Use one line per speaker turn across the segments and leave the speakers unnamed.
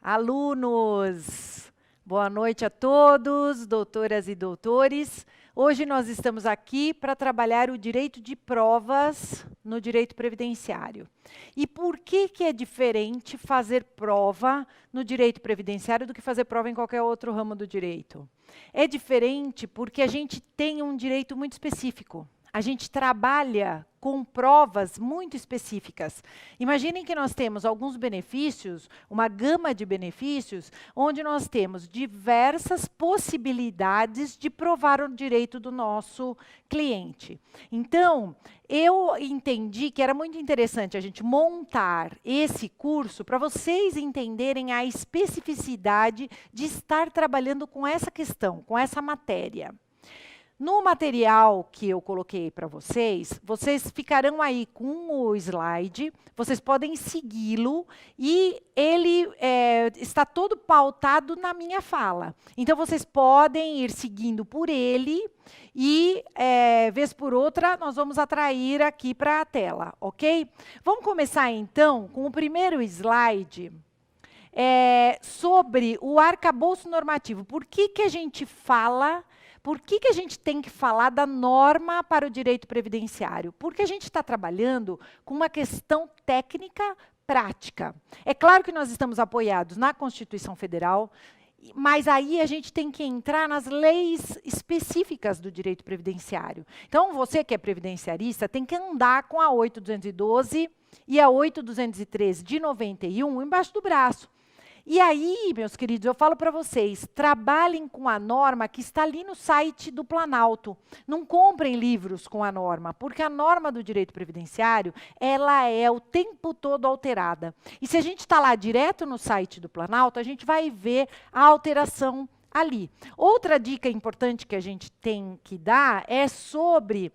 Alunos, boa noite a todos, doutoras e doutores. Hoje nós estamos aqui para trabalhar o direito de provas no direito previdenciário. E por que é diferente fazer prova no direito previdenciário do que fazer prova em qualquer outro ramo do direito? É diferente porque a gente tem um direito muito específico. A gente trabalha com provas muito específicas. Imaginem que nós temos alguns benefícios, uma gama de benefícios, onde nós temos diversas possibilidades de provar o direito do nosso cliente. Então, eu entendi que era muito interessante a gente montar esse curso para vocês entenderem a especificidade de estar trabalhando com essa questão, com essa matéria. No material que eu coloquei para vocês, vocês ficarão aí com o slide, vocês podem segui-lo e ele está todo pautado na minha fala. Então, vocês podem ir seguindo por ele e, vez por outra, nós vamos atrair aqui para a tela, ok? Vamos começar, então, com o primeiro slide. Sobre o arcabouço normativo. Por que a gente fala... Por que a gente tem que falar da norma para o direito previdenciário? Porque a gente está trabalhando com uma questão técnica prática. É claro que nós estamos apoiados na Constituição Federal, mas aí a gente tem que entrar nas leis específicas do direito previdenciário. Então, você que é previdenciarista tem que andar com a 8.212 e a 8.213 de 91 embaixo do braço. E aí, meus queridos, eu falo para vocês, trabalhem com a norma que está ali no site do Planalto. Não comprem livros com a norma, porque a norma do direito previdenciário, ela é o tempo todo alterada. E se a gente está lá direto no site do Planalto, a gente vai ver a alteração ali. Outra dica importante que a gente tem que dar é sobre...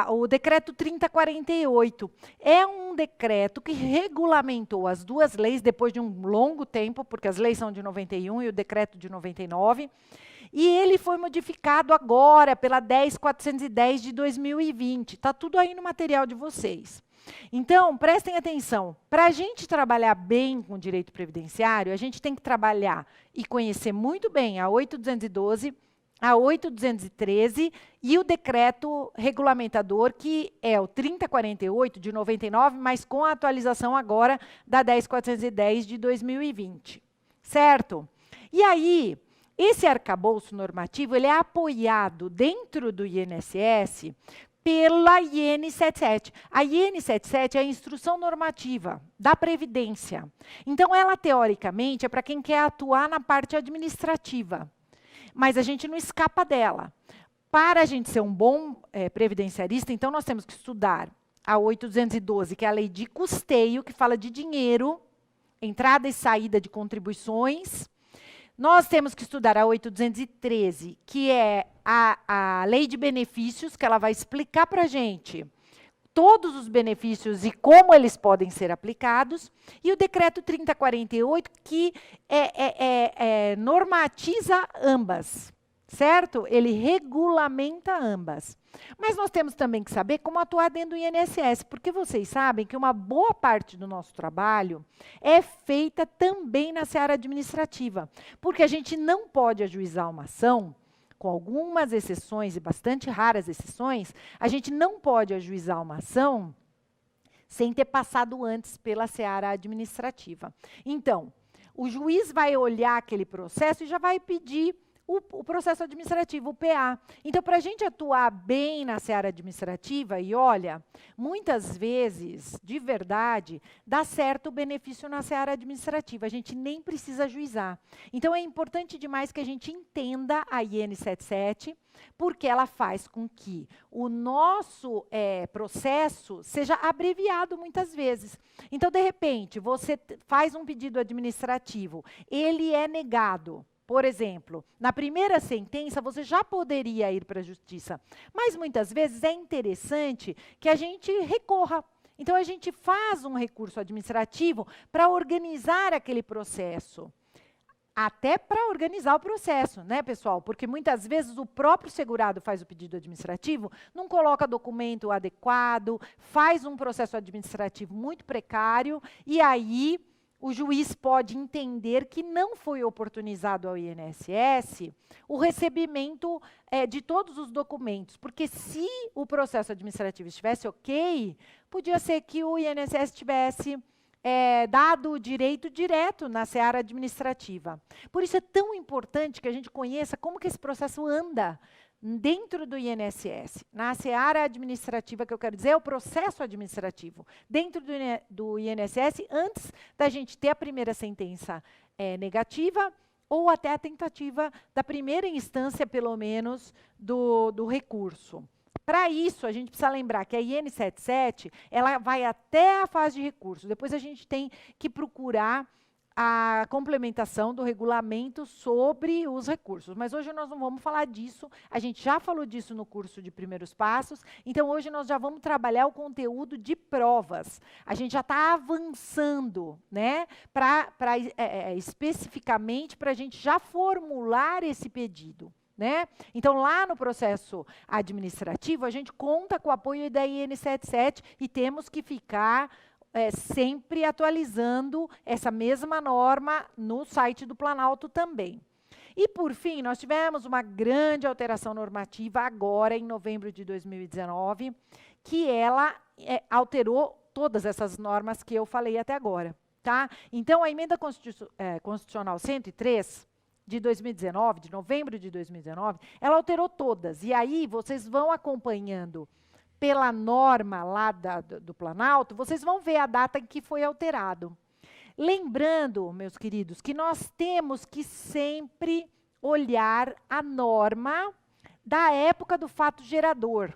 o decreto 3048 é um decreto que regulamentou as duas leis depois de um longo tempo, porque as leis são de 91 e o decreto de 99, e ele foi modificado agora pela 10.410 de 2020. Está tudo aí no material de vocês. Então, prestem atenção, para a gente trabalhar bem com o direito previdenciário, a gente tem que trabalhar e conhecer muito bem a 8.212, a 8.213 e o decreto regulamentador, que é o 3048 de 99, mas com a atualização agora da 10.410 de 2020. Certo? E aí, esse arcabouço normativo, ele é apoiado dentro do INSS pela IN 77. A IN 77 é a Instrução Normativa da Previdência. Então, ela, teoricamente, é para quem quer atuar na parte administrativa. Mas a gente não escapa dela. Para a gente ser um bom previdenciarista, então nós temos que estudar a 8.212, que é a lei de custeio, que fala de dinheiro, entrada e saída de contribuições. Nós temos que estudar a 8.213, que é a lei de benefícios, que ela vai explicar para a gente todos os benefícios e como eles podem ser aplicados, e o decreto 3048, que normatiza ambas, certo? Ele regulamenta ambas. Mas nós temos também que saber como atuar dentro do INSS, porque vocês sabem que uma boa parte do nosso trabalho é feita também na seara administrativa, porque a gente não pode ajuizar uma ação. Com algumas exceções, e bastante raras exceções, a gente não pode ajuizar uma ação sem ter passado antes pela seara administrativa. Então, o juiz vai olhar aquele processo e já vai pedir o processo administrativo, o PA. Então, para a gente atuar bem na seara administrativa, e olha, muitas vezes, de verdade, dá certo o benefício na seara administrativa, a gente nem precisa ajuizar. Então, é importante demais que a gente entenda a IN 77, porque ela faz com que o nosso processo seja abreviado muitas vezes. Então, de repente, você faz um pedido administrativo, ele é negado. Por exemplo, na primeira sentença, você já poderia ir para a justiça, mas muitas vezes é interessante que a gente recorra. Então, a gente faz um recurso administrativo para organizar aquele processo. Até para organizar o processo, né, pessoal? Porque muitas vezes o próprio segurado faz o pedido administrativo, não coloca documento adequado, faz um processo administrativo muito precário, e aí o juiz pode entender que não foi oportunizado ao INSS o recebimento de todos os documentos, porque se o processo administrativo estivesse ok, podia ser que o INSS tivesse dado o direito direto na seara administrativa. Por isso é tão importante que a gente conheça como que esse processo anda dentro do INSS. Na seara administrativa, que eu quero dizer, é o processo administrativo. Dentro do INSS, antes da gente ter a primeira sentença negativa, ou até a tentativa da primeira instância, pelo menos, do recurso. Para isso, a gente precisa lembrar que a IN 77, ela vai até a fase de recurso. Depois a gente tem que procurar a complementação do regulamento sobre os recursos. Mas hoje nós não vamos falar disso, a gente já falou disso no curso de primeiros passos, então hoje nós já vamos trabalhar o conteúdo de provas. A gente já está avançando, né, especificamente para a gente já formular esse pedido. Né? Então, lá no processo administrativo, a gente conta com o apoio da IN 77 e temos que ficar sempre atualizando essa mesma norma no site do Planalto também. E, por fim, nós tivemos uma grande alteração normativa agora, em novembro de 2019, que ela alterou todas essas normas que eu falei até agora. Tá? Então, a Emenda Constitucional 103, de 2019, de novembro de 2019, ela alterou todas. E aí, vocês vão acompanhando pela norma lá do Planalto, vocês vão ver a data em que foi alterado. Lembrando, meus queridos, que nós temos que sempre olhar a norma da época do fato gerador.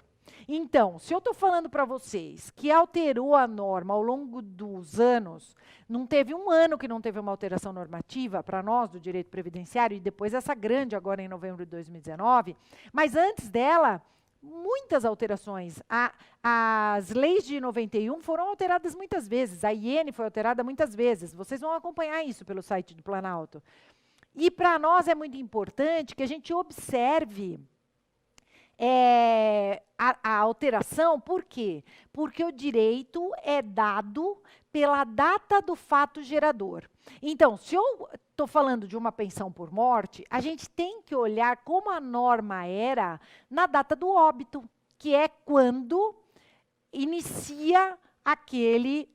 Então, se eu estou falando para vocês que alterou a norma ao longo dos anos, não teve um ano que não teve uma alteração normativa para nós do direito previdenciário, e depois essa grande agora em novembro de 2019, mas antes dela, muitas alterações. As leis de 91 foram alteradas muitas vezes, a IN foi alterada muitas vezes. Vocês vão acompanhar isso pelo site do Planalto. E para nós é muito importante que a gente observe a alteração. Por quê? Porque o direito é dado pela data do fato gerador. Então, se eu estou falando de uma pensão por morte, a gente tem que olhar como a norma era na data do óbito, que é quando inicia aquele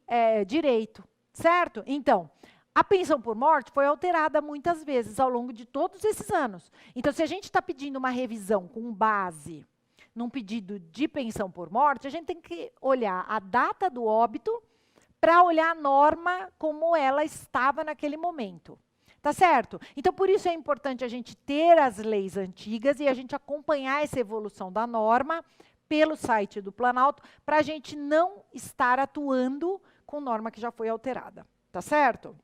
direito, certo? Então, a pensão por morte foi alterada muitas vezes ao longo de todos esses anos. Então, se a gente está pedindo uma revisão com base num pedido de pensão por morte, a gente tem que olhar a data do óbito para olhar a norma como ela estava naquele momento. Tá certo? Então, por isso é importante a gente ter as leis antigas e a gente acompanhar essa evolução da norma pelo site do Planalto, para a gente não estar atuando com norma que já foi alterada. Tá certo?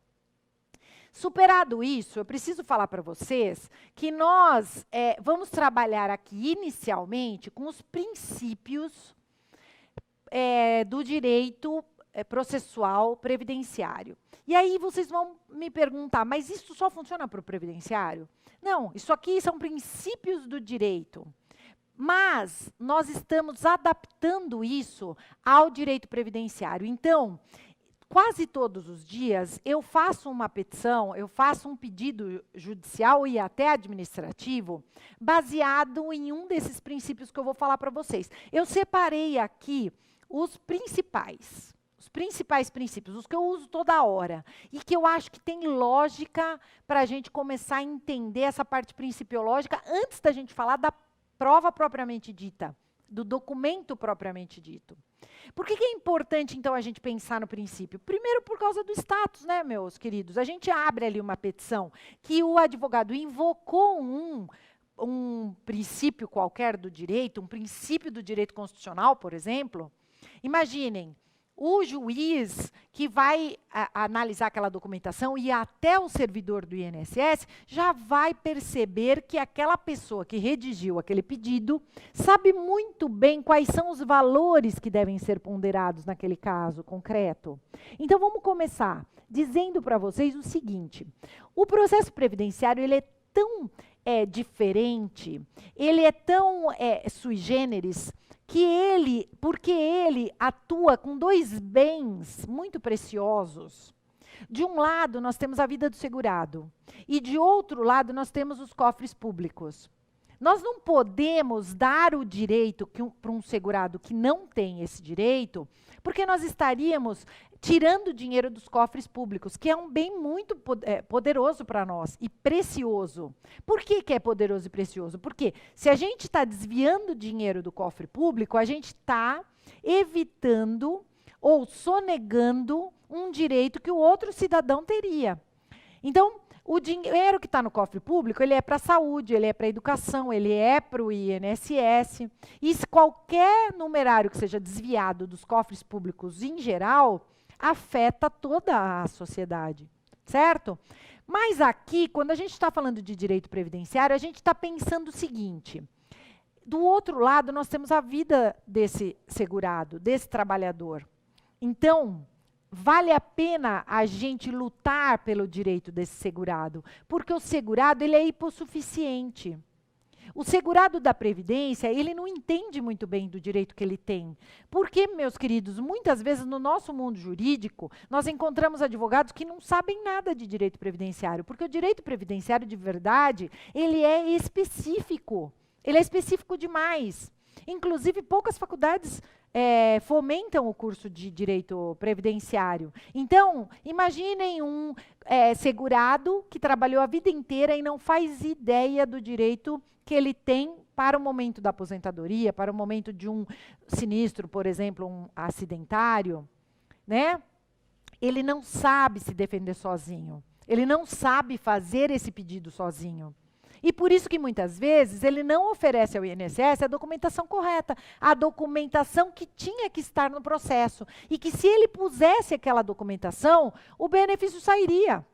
Superado isso, eu preciso falar para vocês que nós vamos trabalhar aqui inicialmente com os princípios do direito processual previdenciário. E aí vocês vão me perguntar, mas isso só funciona para o previdenciário? Não, isso aqui são princípios do direito. Mas nós estamos adaptando isso ao direito previdenciário. Então, quase todos os dias, eu faço uma petição, eu faço um pedido judicial e até administrativo, baseado em um desses princípios que eu vou falar para vocês. Eu separei aqui os principais princípios, os que eu uso toda hora, e que eu acho que tem lógica para a gente começar a entender essa parte principiológica antes da gente falar da prova propriamente dita, do documento propriamente dito. Por que é importante, então, a gente pensar no princípio? Primeiro, por causa do status, né, meus queridos? A gente abre ali uma petição que o advogado invocou um princípio qualquer do direito, um princípio do direito constitucional, por exemplo. Imaginem, o juiz que vai analisar aquela documentação e até o servidor do INSS já vai perceber que aquela pessoa que redigiu aquele pedido sabe muito bem quais são os valores que devem ser ponderados naquele caso concreto. Então, vamos começar dizendo para vocês o seguinte: o processo previdenciário ele é tão diferente, ele é tão sui generis, porque ele atua com dois bens muito preciosos. De um lado, nós temos a vida do segurado. E de outro lado, nós temos os cofres públicos. Nós não podemos dar o direito para um segurado que não tem esse direito, porque nós estaríamos tirando dinheiro dos cofres públicos, que é um bem muito poderoso para nós e precioso. Por que que é poderoso e precioso? Porque se a gente está desviando dinheiro do cofre público, a gente está evitando ou sonegando um direito que o outro cidadão teria. Então, o dinheiro que está no cofre público, ele é para a saúde, ele é para a educação, ele é para o INSS. E se qualquer numerário que seja desviado dos cofres públicos em geral, afeta toda a sociedade, certo? Mas aqui, quando a gente está falando de direito previdenciário, a gente está pensando o seguinte: do outro lado, nós temos a vida desse segurado, desse trabalhador. Então, vale a pena a gente lutar pelo direito desse segurado, porque o segurado ele é hipossuficiente. O segurado da Previdência, ele não entende muito bem do direito que ele tem. Porque, meus queridos, muitas vezes no nosso mundo jurídico, nós encontramos advogados que não sabem nada de direito previdenciário, porque o direito previdenciário de verdade, ele é específico. Ele é específico demais. Inclusive, poucas faculdades fomentam o curso de direito previdenciário. Então, imaginem um segurado que trabalhou a vida inteira e não faz ideia do direito que ele tem para o momento da aposentadoria, para o momento de um sinistro, por exemplo, um acidentário, né? Ele não sabe se defender sozinho. Ele não sabe fazer esse pedido sozinho. E por isso que muitas vezes ele não oferece ao INSS a documentação correta, a documentação que tinha que estar no processo. E que se ele pusesse aquela documentação, o benefício sairia.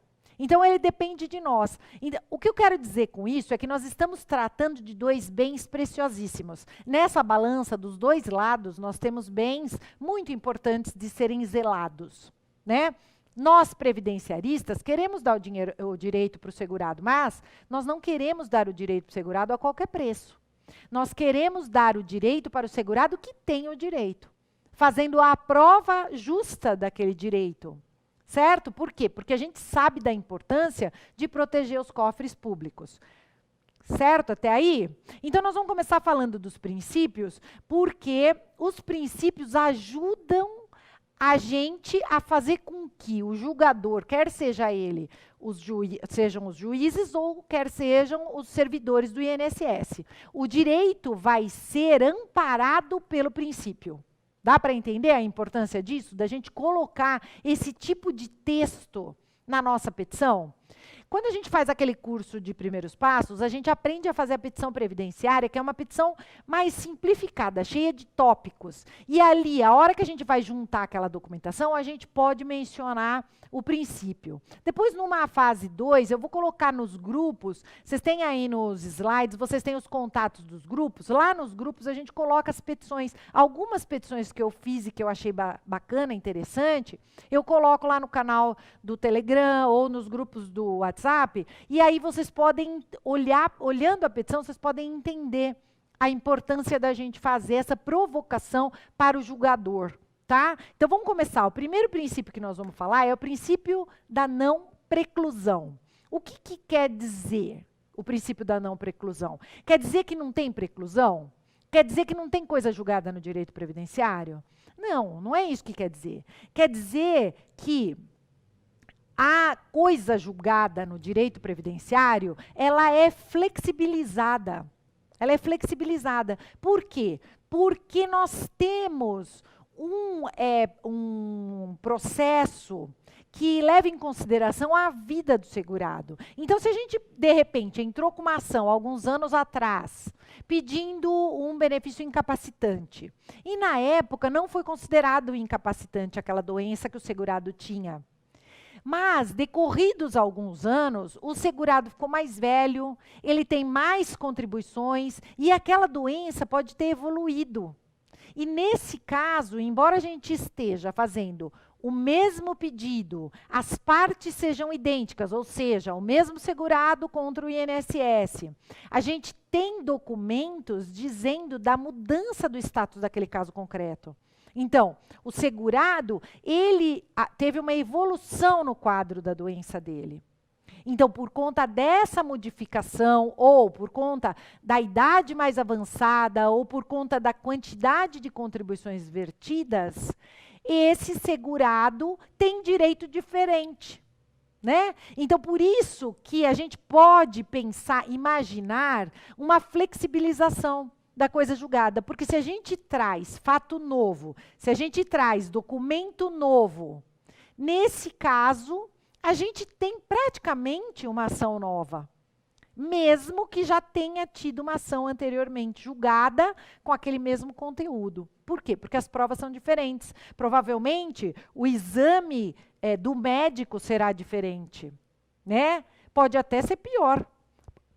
Então ele depende de nós. Então, o que eu quero dizer com isso é que nós estamos tratando de dois bens preciosíssimos. Nessa balança dos dois lados, nós temos bens muito importantes de serem zelados, né? Nós, previdenciaristas, queremos dar o direito para o segurado, mas nós não queremos dar o direito para o segurado a qualquer preço. Nós queremos dar o direito para o segurado que tem o direito, fazendo a prova justa daquele direito. Certo? Por quê? Porque a gente sabe da importância de proteger os cofres públicos. Certo até aí? Então, nós vamos começar falando dos princípios, porque os princípios ajudam a gente a fazer com que o julgador, quer seja ele, sejam os juízes ou quer sejam os servidores do INSS, o direito vai ser amparado pelo princípio. Dá para entender a importância disso? Da gente colocar esse tipo de texto na nossa petição? Quando a gente faz aquele curso de primeiros passos, a gente aprende a fazer a petição previdenciária, que é uma petição mais simplificada, cheia de tópicos. E ali, a hora que a gente vai juntar aquela documentação, a gente pode mencionar o princípio. Depois, numa fase 2, eu vou colocar nos grupos, vocês têm aí nos slides, vocês têm os contatos dos grupos. Lá nos grupos a gente coloca as petições. Algumas petições que eu fiz e que eu achei bacana, interessante, eu coloco lá no canal do Telegram ou nos grupos do WhatsApp, e aí vocês podem olhando a petição, vocês podem entender a importância da gente fazer essa provocação para o julgador. Tá? Então, vamos começar. O primeiro princípio que nós vamos falar é o princípio da não preclusão. O que quer dizer o princípio da não preclusão? Quer dizer que não tem preclusão? Quer dizer que não tem coisa julgada no direito previdenciário? Não, não é isso que quer dizer. Quer dizer que a coisa julgada no direito previdenciário, ela é flexibilizada. Ela é flexibilizada. Por quê? Porque nós temos um processo que leva em consideração a vida do segurado. Então, se a gente, de repente, entrou com uma ação alguns anos atrás, pedindo um benefício incapacitante, e na época não foi considerado incapacitante aquela doença que o segurado tinha. Mas, decorridos alguns anos, o segurado ficou mais velho, ele tem mais contribuições, e aquela doença pode ter evoluído. E nesse caso, embora a gente esteja fazendo o mesmo pedido, as partes sejam idênticas, ou seja, o mesmo segurado contra o INSS, a gente tem documentos dizendo da mudança do status daquele caso concreto. Então, o segurado, ele teve uma evolução no quadro da doença dele. Então, por conta dessa modificação, ou por conta da idade mais avançada, ou por conta da quantidade de contribuições vertidas, esse segurado tem direito diferente, né? Então, por isso que a gente pode pensar, imaginar uma flexibilização da coisa julgada, porque se a gente traz fato novo, se a gente traz documento novo, nesse caso, a gente tem praticamente uma ação nova, mesmo que já tenha tido uma ação anteriormente julgada com aquele mesmo conteúdo. Por quê? Porque as provas são diferentes. Provavelmente, o exame do médico será diferente, né? Pode até ser pior.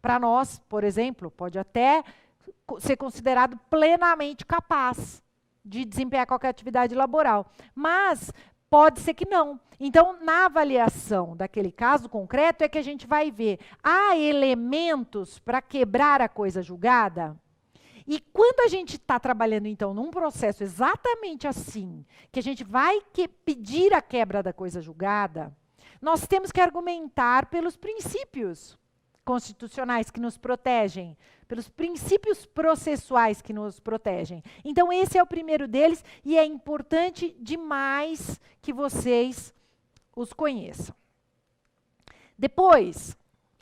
Para nós, por exemplo, pode até ser considerado plenamente capaz de desempenhar qualquer atividade laboral. Mas pode ser que não. Então, na avaliação daquele caso concreto, é que a gente vai ver, há elementos para quebrar a coisa julgada? E quando a gente está trabalhando, então, num processo exatamente assim, que a gente vai pedir a quebra da coisa julgada, nós temos que argumentar pelos princípios constitucionais que nos protegem, pelos princípios processuais que nos protegem. Então, esse é o primeiro deles e é importante demais que vocês os conheçam. Depois,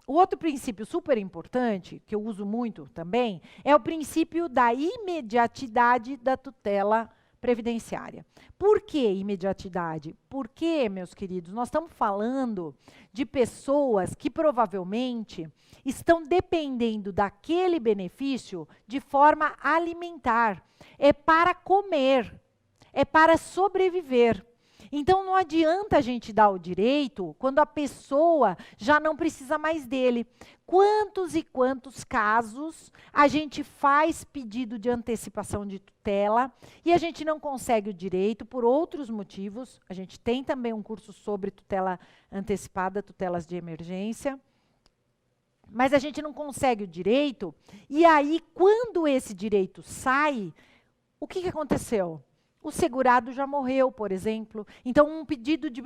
o outro princípio super importante, que eu uso muito também, é o princípio da imediatidade da tutela previdenciária. Por que imediatidade? Porque, meus queridos, nós estamos falando de pessoas que provavelmente estão dependendo daquele benefício de forma alimentar. É para comer, é para sobreviver. Então, não adianta a gente dar o direito quando a pessoa já não precisa mais dele. Quantos e quantos casos a gente faz pedido de antecipação de tutela e a gente não consegue o direito por outros motivos? A gente tem também um curso sobre tutela antecipada, tutelas de emergência. Mas a gente não consegue o direito. E aí, quando esse direito sai, o que aconteceu? O segurado já morreu, por exemplo. Então, um pedido de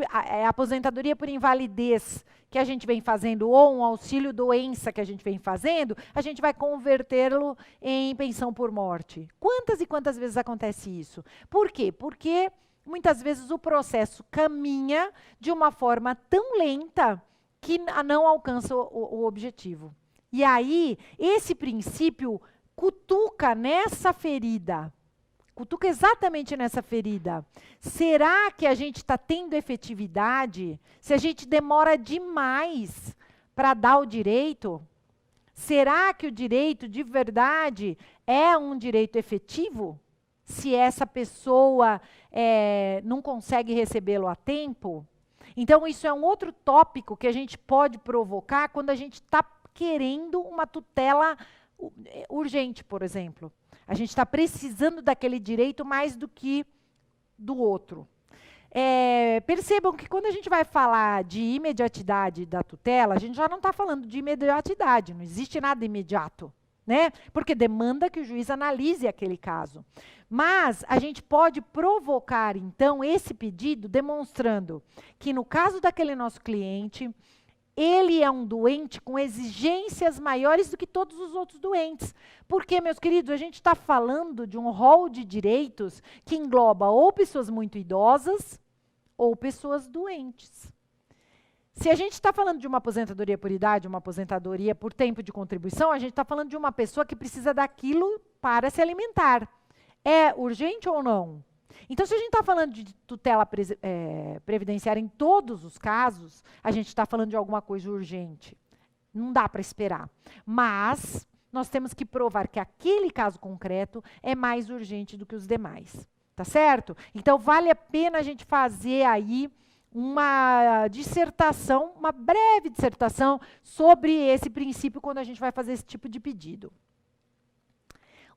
aposentadoria por invalidez que a gente vem fazendo, ou um auxílio-doença que a gente vem fazendo, a gente vai convertê-lo em pensão por morte. Quantas e quantas vezes acontece isso? Por quê? Porque muitas vezes o processo caminha de uma forma tão lenta que não alcança o objetivo. E aí, esse princípio cutuca nessa ferida. Cutuca exatamente nessa ferida. Será que a gente está tendo efetividade se a gente demora demais para dar o direito? Será que o direito de verdade é um direito efetivo? Se essa pessoa não consegue recebê-lo a tempo? Então, isso é um outro tópico que a gente pode provocar quando a gente está querendo uma tutela urgente, por exemplo. A gente está precisando daquele direito mais do que do outro. Percebam que quando a gente vai falar de imediatidade da tutela, a gente já não está falando de imediatidade, não existe nada imediato, né? Porque demanda que o juiz analise aquele caso. Mas a gente pode provocar, então, esse pedido demonstrando que no caso daquele nosso cliente, ele é um doente com exigências maiores do que todos os outros doentes. Porque, meus queridos, a gente está falando de um rol de direitos que engloba ou pessoas muito idosas ou pessoas doentes. Se a gente está falando de uma aposentadoria por idade, uma aposentadoria por tempo de contribuição, a gente está falando de uma pessoa que precisa daquilo para se alimentar. É urgente ou não? Então, se a gente está falando de tutela previdenciária em todos os casos, a gente está falando de alguma coisa urgente. Não dá para esperar. Mas nós temos que provar que aquele caso concreto é mais urgente do que os demais. Tá certo? Então, vale a pena a gente fazer aí uma dissertação, uma breve dissertação sobre esse princípio quando a gente vai fazer esse tipo de pedido.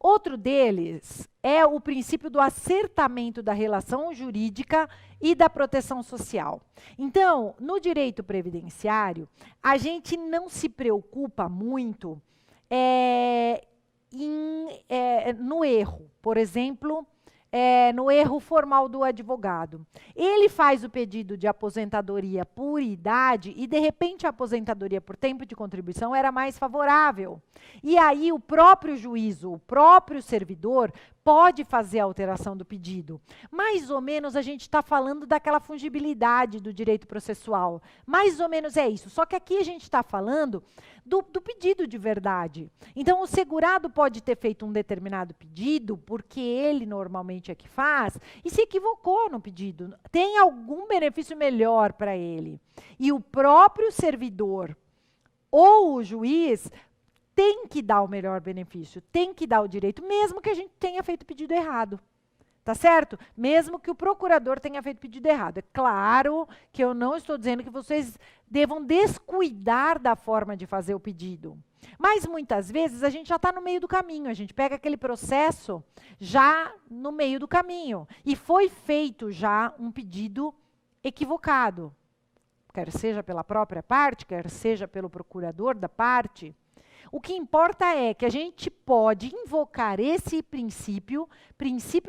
Outro deles é o princípio do acertamento da relação jurídica e da proteção social. Então, no direito previdenciário, a gente não se preocupa muito no erro. Por exemplo, no erro formal do advogado. Ele faz o pedido de aposentadoria por idade e, de repente, a aposentadoria por tempo de contribuição era mais favorável. E aí o próprio juízo, o próprio servidor, pode fazer a alteração do pedido. Mais ou menos a gente está falando daquela fungibilidade do direito processual. Mais ou menos é isso. Só que aqui a gente está falando do pedido de verdade. Então, o segurado pode ter feito um determinado pedido, porque ele normalmente é que faz, e se equivocou no pedido. Tem algum benefício melhor para ele. E o próprio servidor ou o juiz tem que dar o melhor benefício, tem que dar o direito, mesmo que a gente tenha feito o pedido errado. Tá certo? Mesmo que o procurador tenha feito pedido errado. É claro que eu não estou dizendo que vocês devam descuidar da forma de fazer o pedido. Mas muitas vezes a gente já está no meio do caminho, a gente pega aquele processo já no meio do caminho. E foi feito já um pedido equivocado. Quer seja pela própria parte, quer seja pelo procurador da parte. O que importa é que a gente pode invocar esse princípio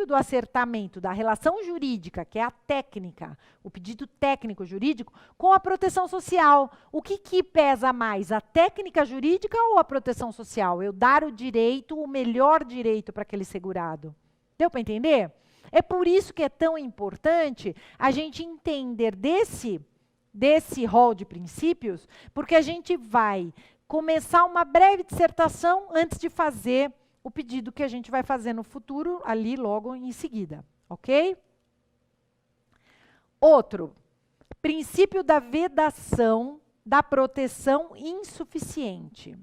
do acertamento da relação jurídica, que é a técnica, o pedido técnico jurídico, com a proteção social. O que pesa mais, a técnica jurídica ou a proteção social? Eu dar o direito, o melhor direito para aquele segurado. Deu para entender? É por isso que é tão importante a gente entender desse rol de princípios, porque a gente vai começar uma breve dissertação antes de fazer o pedido que a gente vai fazer no futuro, ali logo em seguida, ok? Outro, princípio da vedação da proteção insuficiente.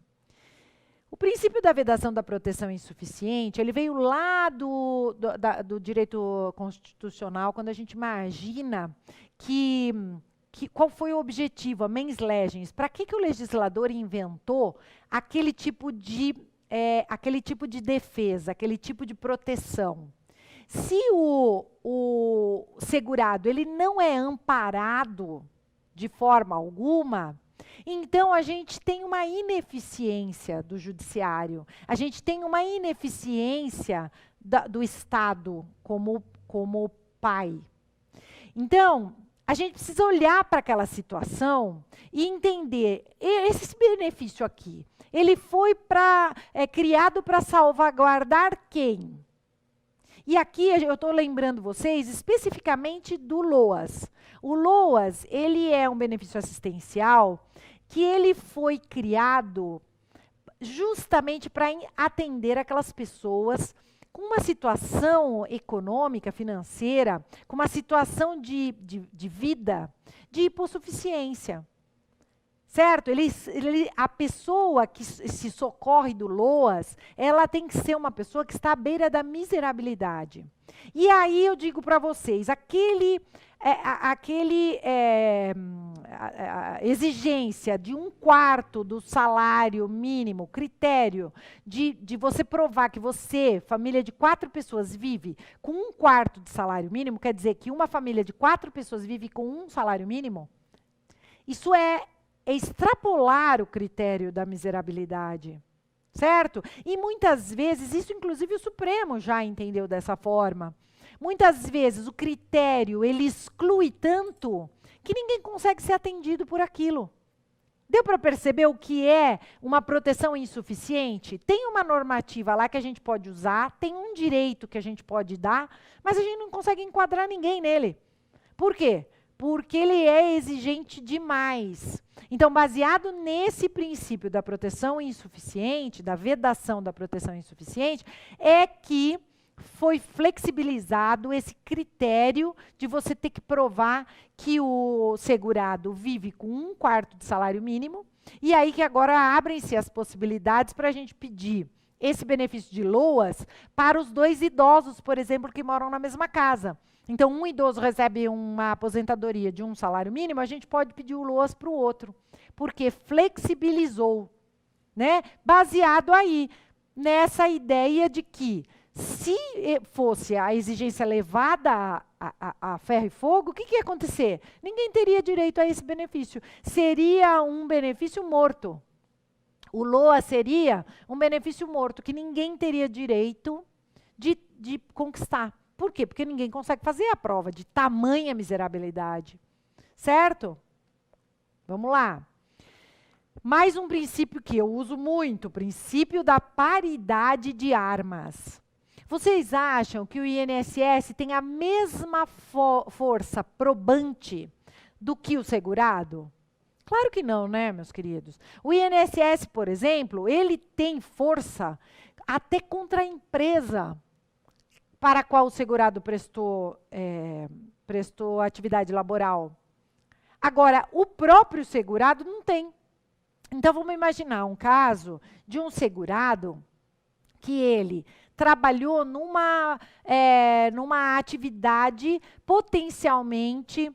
O princípio da vedação da proteção insuficiente, ele veio lá do direito constitucional, quando a gente imagina qual foi o objetivo, a mens legens? Para que o legislador inventou aquele tipo de defesa, aquele tipo de proteção? Se o segurado ele não é amparado de forma alguma, então a gente tem uma ineficiência do judiciário, a gente tem uma ineficiência do Estado como pai. Então, a gente precisa olhar para aquela situação e entender, esse benefício aqui, ele foi criado para salvaguardar quem? E aqui eu estou lembrando vocês especificamente do LOAS. O LOAS, ele é um benefício assistencial que ele foi criado justamente para atender aquelas pessoas com uma situação econômica, financeira, com uma situação de vida, de hipossuficiência. Certo? A pessoa que se socorre do LOAS, ela tem que ser uma pessoa que está à beira da miserabilidade. E aí eu digo para vocês, exigência de 1/4 do salário mínimo, critério de você provar que você, família de 4 pessoas, vive com 1/4 de salário mínimo, quer dizer que uma família de 4 pessoas vive com um salário mínimo? Isso é extrapolar o critério da miserabilidade. Certo? E muitas vezes, isso inclusive o Supremo já entendeu dessa forma. Muitas vezes o critério, ele exclui tanto que ninguém consegue ser atendido por aquilo. Deu para perceber o que é uma proteção insuficiente? Tem uma normativa lá que a gente pode usar, tem um direito que a gente pode dar, mas a gente não consegue enquadrar ninguém nele. Por quê? Porque ele é exigente demais. Então, baseado nesse princípio da proteção insuficiente, da vedação da proteção insuficiente, é que foi flexibilizado esse critério de você ter que provar que o segurado vive com 1/4 de salário mínimo, e aí que agora abrem-se as possibilidades para a gente pedir esse benefício de LOAS para os 2 idosos, por exemplo, que moram na mesma casa. Então, um idoso recebe uma aposentadoria de um salário mínimo, a gente pode pedir o LOAS para o outro, porque flexibilizou, né? Baseado aí nessa ideia de que, se fosse a exigência levada a ferro e fogo, o que ia acontecer? Ninguém teria direito a esse benefício. Seria um benefício morto. O LOAS seria um benefício morto, que ninguém teria direito de conquistar. Por quê? Porque ninguém consegue fazer a prova de tamanha miserabilidade. Certo? Vamos lá. Mais um princípio que eu uso muito, o princípio da paridade de armas. Vocês acham que o INSS tem a mesma força probante do que o segurado? Claro que não, né, meus queridos? O INSS, por exemplo, ele tem força até contra a empresa para a qual o segurado prestou atividade laboral. Agora, o próprio segurado não tem. Então, vamos imaginar um caso de um segurado que ele trabalhou numa atividade potencialmente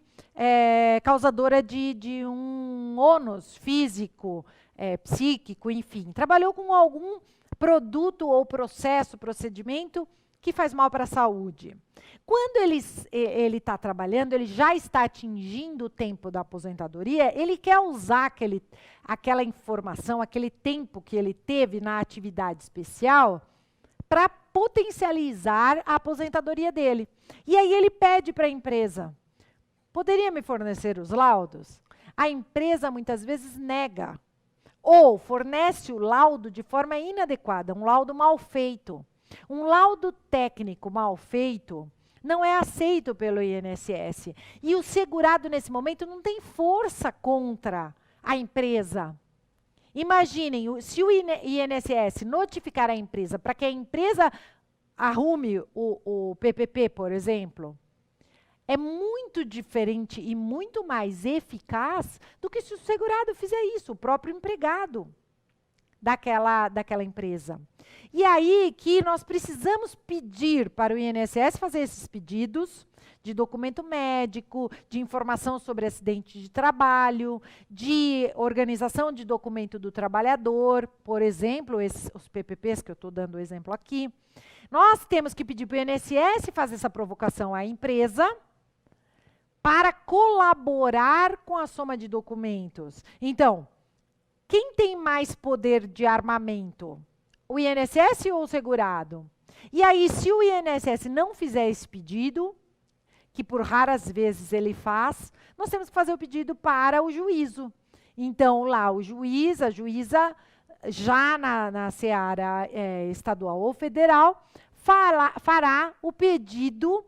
causadora de um ônus físico, psíquico, enfim. Trabalhou com algum produto ou processo, procedimento que faz mal para a saúde. Quando ele está trabalhando, ele já está atingindo o tempo da aposentadoria, ele quer usar aquela informação, aquele tempo que ele teve na atividade especial para potencializar a aposentadoria dele. E aí ele pede para a empresa, poderia me fornecer os laudos? A empresa muitas vezes nega, ou fornece o laudo de forma inadequada, um laudo mal feito. Um laudo técnico mal feito não é aceito pelo INSS. E o segurado, nesse momento, não tem força contra a empresa. Imaginem, se o INSS notificar a empresa para que a empresa arrume o PPP, por exemplo, é muito diferente e muito mais eficaz do que se o segurado fizer isso, o próprio empregado daquela empresa. E aí que nós precisamos pedir para o INSS fazer esses pedidos de documento médico, de informação sobre acidente de trabalho, de organização de documento do trabalhador, por exemplo, os PPPs que eu estou dando o exemplo aqui. Nós temos que pedir para o INSS fazer essa provocação à empresa para colaborar com a soma de documentos. Então, quem tem mais poder de armamento? O INSS ou o segurado? E aí, se o INSS não fizer esse pedido, que por raras vezes ele faz, nós temos que fazer o pedido para o juízo. Então, lá, o juiz, a juíza, já na seara estadual ou federal, fará o pedido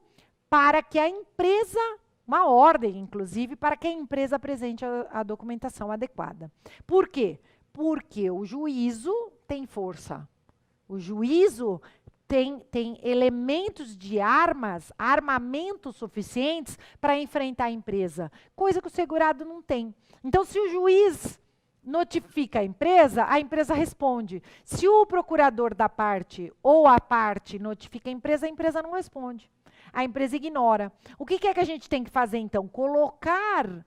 para que a empresa, uma ordem, inclusive, para que a empresa apresente a documentação adequada. Por quê? Porque o juízo tem força. O juízo tem elementos de armamentos suficientes para enfrentar a empresa, coisa que o segurado não tem. Então, se o juiz notifica a empresa responde. Se o procurador da parte ou a parte notifica a empresa não responde. A empresa ignora. O que é que a gente tem que fazer, então? Colocar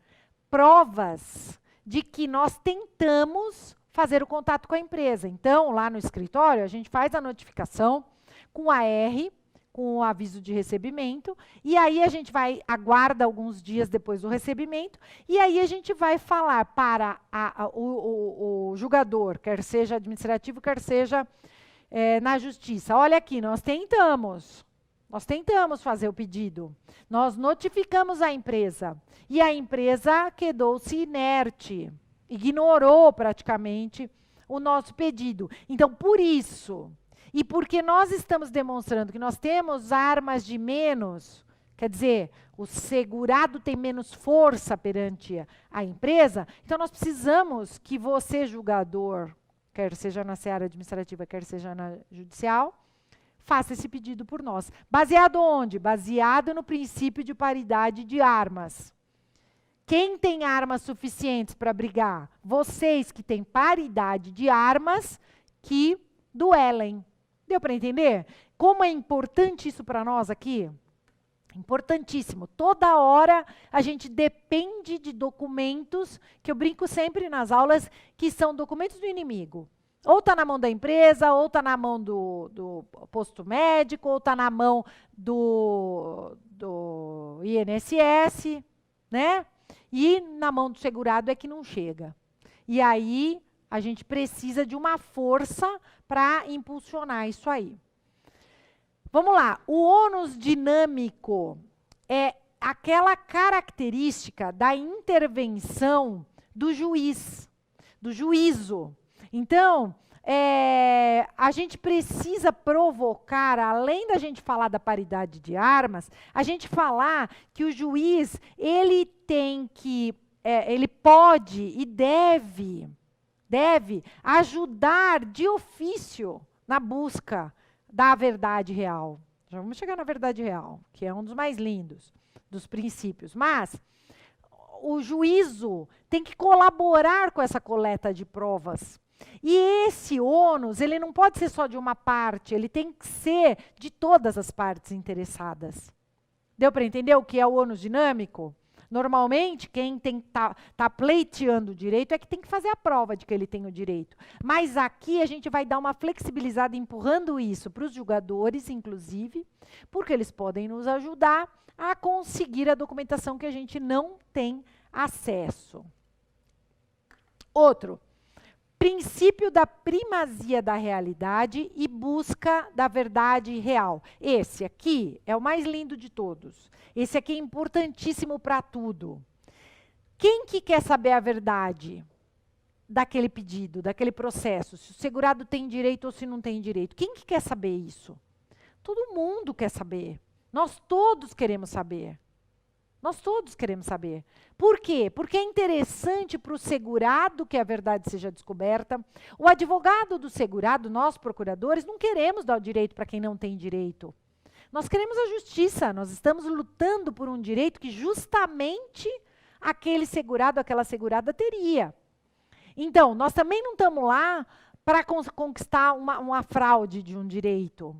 provas de que nós tentamos fazer o contato com a empresa. Então, lá no escritório, a gente faz a notificação com a R, com o aviso de recebimento, e aí a gente aguarda alguns dias depois do recebimento, e aí a gente vai falar para o julgador, quer seja administrativo, quer seja na justiça. Olha aqui, nós tentamos fazer o pedido, nós notificamos a empresa, e a empresa quedou-se inerte, ignorou praticamente o nosso pedido. Então, por isso, e porque nós estamos demonstrando que nós temos armas de menos, quer dizer, o segurado tem menos força perante a empresa, então nós precisamos que você, julgador, quer seja na seara administrativa, quer seja na judicial, faça esse pedido por nós. Baseado onde? Baseado no princípio de paridade de armas. Quem tem armas suficientes para brigar? Vocês que têm paridade de armas que duelem. Deu para entender? Como é importante isso para nós aqui? Importantíssimo. Toda hora a gente depende de documentos, que eu brinco sempre nas aulas, que são documentos do inimigo. Ou está na mão da empresa, ou está na mão do posto médico, ou está na mão do INSS, né? E na mão do segurado é que não chega. E aí a gente precisa de uma força para impulsionar isso aí. Vamos lá, o ônus dinâmico é aquela característica da intervenção do juiz, do juízo. Então, a gente precisa provocar, além da gente falar da paridade de armas, a gente falar que o juiz, ele tem que, ele pode e deve ajudar de ofício na busca da verdade real. Já vamos chegar na verdade real, que é um dos mais lindos dos princípios. Mas o juízo tem que colaborar com essa coleta de provas. E esse ônus, ele não pode ser só de uma parte, ele tem que ser de todas as partes interessadas. Deu para entender o que é o ônus dinâmico? Normalmente, quem tá pleiteando o direito é que tem que fazer a prova de que ele tem o direito. Mas aqui a gente vai dar uma flexibilizada empurrando isso para os julgadores, inclusive, porque eles podem nos ajudar a conseguir a documentação que a gente não tem acesso. Outro, princípio da primazia da realidade e busca da verdade real. Esse aqui é o mais lindo de todos. Esse aqui é importantíssimo para tudo. Quem que quer saber a verdade daquele pedido, daquele processo? Se o segurado tem direito ou se não tem direito? Quem que quer saber isso? Todo mundo quer saber. Nós todos queremos saber. Nós todos queremos saber. Por quê? Porque é interessante para o segurado que a verdade seja descoberta. O advogado do segurado, nós procuradores, não queremos dar o direito para quem não tem direito. Nós queremos a justiça, nós estamos lutando por um direito que justamente aquele segurado, aquela segurada teria. Então, nós também não estamos lá para conquistar uma fraude de um direito.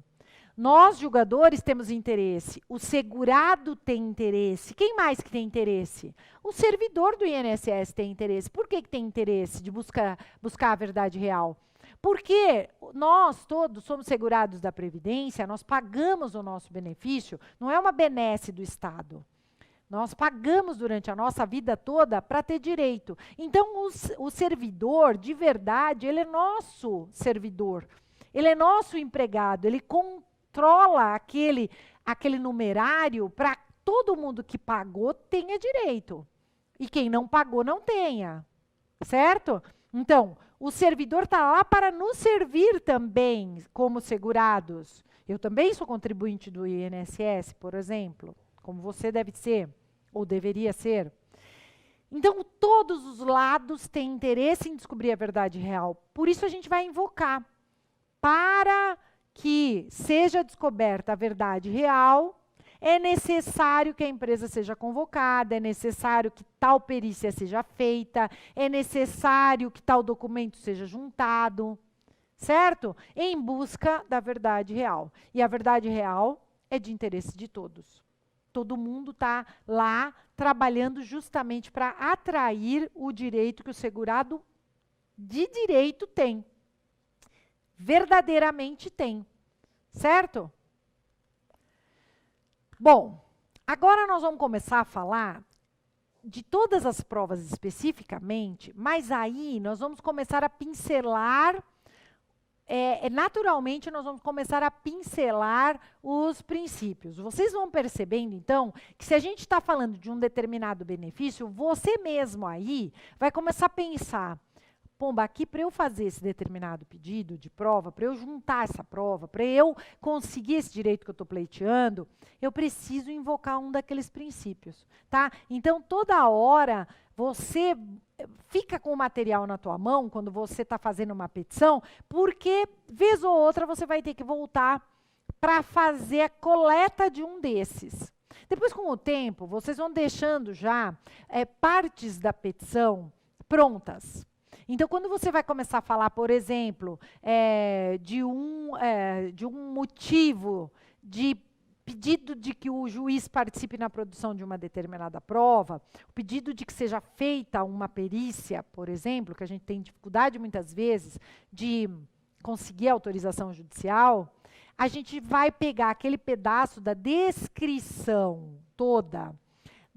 Nós, julgadores, temos interesse. O segurado tem interesse. Quem mais que tem interesse? O servidor do INSS tem interesse. Por que tem interesse de buscar a verdade real? Porque nós todos somos segurados da Previdência, nós pagamos o nosso benefício, não é uma benesse do Estado. Nós pagamos durante a nossa vida toda para ter direito. Então, o servidor, de verdade, ele é nosso servidor. Ele é nosso empregado, ele controla aquele numerário para todo mundo que pagou tenha direito. E quem não pagou não tenha. Certo? Então, o servidor está lá para nos servir também como segurados. Eu também sou contribuinte do INSS, por exemplo, como você deve ser, ou deveria ser. Então, todos os lados têm interesse em descobrir a verdade real. Por isso a gente vai invocar. Para que seja descoberta a verdade real, é necessário que a empresa seja convocada, é necessário que tal perícia seja feita, é necessário que tal documento seja juntado, certo? Em busca da verdade real. E a verdade real é de interesse de todos. Todo mundo está lá trabalhando justamente para atrair o direito que o segurado de direito tem. Verdadeiramente tem. Certo? Bom, agora nós vamos começar a falar de todas as provas especificamente, mas aí nós vamos começar a pincelar, naturalmente nós vamos começar a pincelar os princípios. Vocês vão percebendo, então, que se a gente está falando de um determinado benefício, você mesmo aí vai começar a pensar, pomba, aqui para eu fazer esse determinado pedido de prova, para eu juntar essa prova, para eu conseguir esse direito que eu estou pleiteando, eu preciso invocar um daqueles princípios, tá? Então, toda hora, você fica com o material na tua mão, quando você está fazendo uma petição, porque, vez ou outra, você vai ter que voltar para fazer a coleta de um desses. Depois, com o tempo, vocês vão deixando já partes da petição prontas. Então, quando você vai começar a falar, por exemplo, de um motivo de pedido de que o juiz participe na produção de uma determinada prova, o pedido de que seja feita uma perícia, por exemplo, que a gente tem dificuldade muitas vezes de conseguir autorização judicial, a gente vai pegar aquele pedaço da descrição toda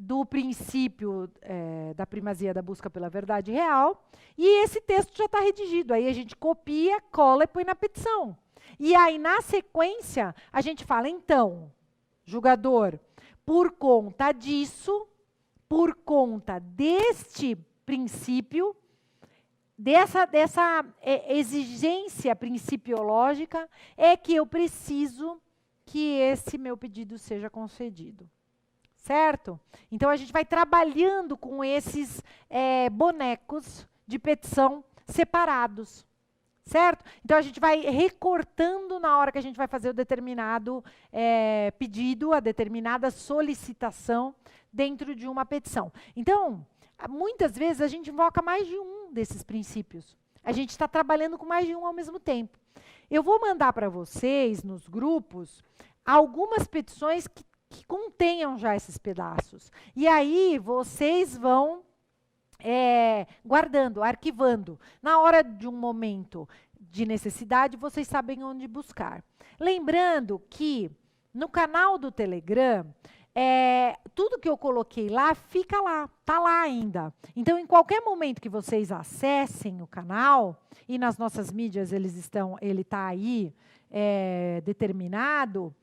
do princípio da primazia da busca pela verdade real, e esse texto já está redigido. Aí a gente copia, cola e põe na petição. E aí, na sequência, a gente fala, então, julgador, por conta disso, por conta deste princípio, dessa exigência principiológica, é que eu preciso que esse meu pedido seja concedido. Certo? Então, a gente vai trabalhando com esses bonecos de petição separados. Certo? Então, a gente vai recortando na hora que a gente vai fazer o determinado pedido, a determinada solicitação dentro de uma petição. Então, muitas vezes a gente invoca mais de um desses princípios. A gente está trabalhando com mais de um ao mesmo tempo. Eu vou mandar para vocês, nos grupos, algumas petições que contenham já esses pedaços. E aí, vocês vão guardando, arquivando. Na hora de um momento de necessidade, vocês sabem onde buscar. Lembrando que no canal do Telegram, tudo que eu coloquei lá, fica lá, está lá ainda. Então, em qualquer momento que vocês acessem o canal, e nas nossas mídias ele está aí determinado,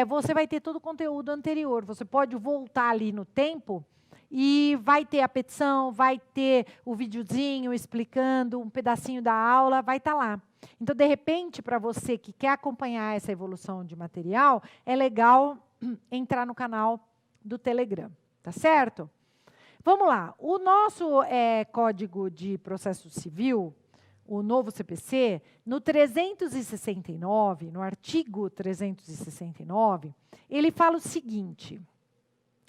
você vai ter todo o conteúdo anterior. Você pode voltar ali no tempo e vai ter a petição, vai ter o videozinho explicando um pedacinho da aula, vai estar lá. Então, de repente, para você que quer acompanhar essa evolução de material, é legal entrar no canal do Telegram, tá certo? Vamos lá. O nosso Código de Processo Civil, o novo CPC, no 369, no artigo 369, ele fala o seguinte: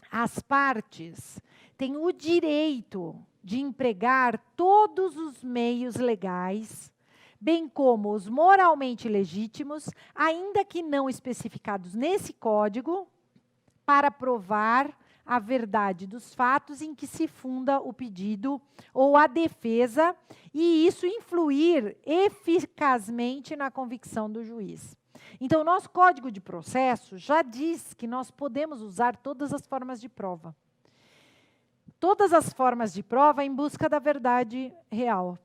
as partes têm o direito de empregar todos os meios legais, bem como os moralmente legítimos, ainda que não especificados nesse código, para provar a verdade dos fatos em que se funda o pedido ou a defesa, e isso influir eficazmente na convicção do juiz. Então, o nosso Código de Processo já diz que nós podemos usar todas as formas de prova. Todas as formas de prova em busca da verdade real,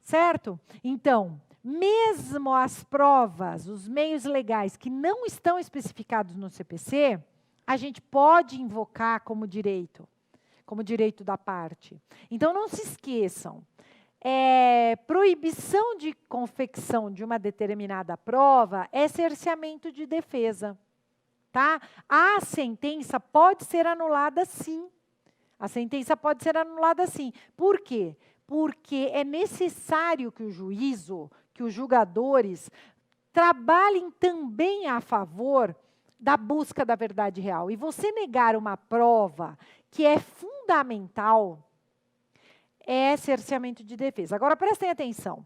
certo? Então, mesmo as provas, os meios legais que não estão especificados no CPC, a gente pode invocar como direito da parte. Então, não se esqueçam, proibição de confecção de uma determinada prova é cerceamento de defesa. Tá? A sentença pode ser anulada, sim. A sentença pode ser anulada, sim. Por quê? Porque é necessário que o juízo, que os julgadores, trabalhem também a favor da busca da verdade real. E você negar uma prova que é fundamental é cerceamento de defesa. Agora, prestem atenção.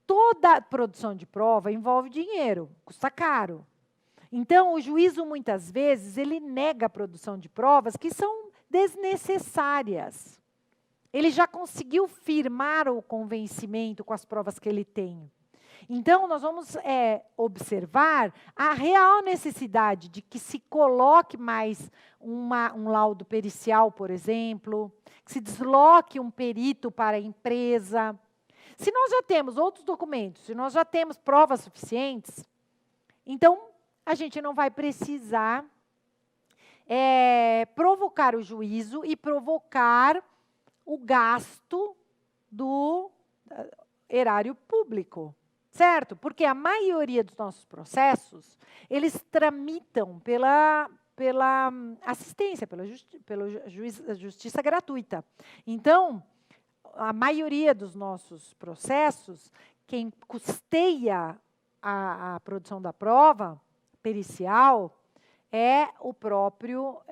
Toda produção de prova envolve dinheiro, custa caro. Então, o juízo, muitas vezes, ele nega a produção de provas que são desnecessárias. Ele já conseguiu firmar o convencimento com as provas que ele tem. Então, nós vamos observar a real necessidade de que se coloque mais um laudo pericial, por exemplo, que se desloque um perito para a empresa. Se nós já temos outros documentos, se nós já temos provas suficientes, então a gente não vai precisar provocar o juízo e provocar o gasto do erário público. Certo? Porque a maioria dos nossos processos, eles tramitam pela assistência, pela justiça gratuita. Então, a maioria dos nossos processos, quem custeia a produção da prova pericial é o próprio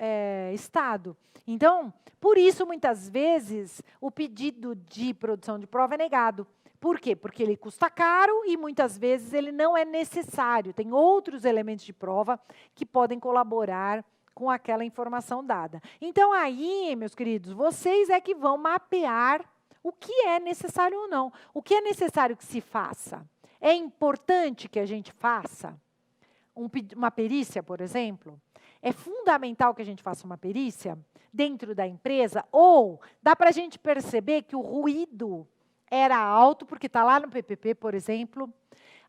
Estado. Então, por isso, muitas vezes, o pedido de produção de prova é negado. Por quê? Porque ele custa caro e, muitas vezes, ele não é necessário. Tem outros elementos de prova que podem colaborar com aquela informação dada. Então, aí, meus queridos, vocês é que vão mapear o que é necessário ou não. O que é necessário que se faça? É importante que a gente faça uma perícia, por exemplo? É fundamental que a gente faça uma perícia dentro da empresa? Ou dá para a gente perceber que o ruído era alto, porque está lá no PPP, por exemplo,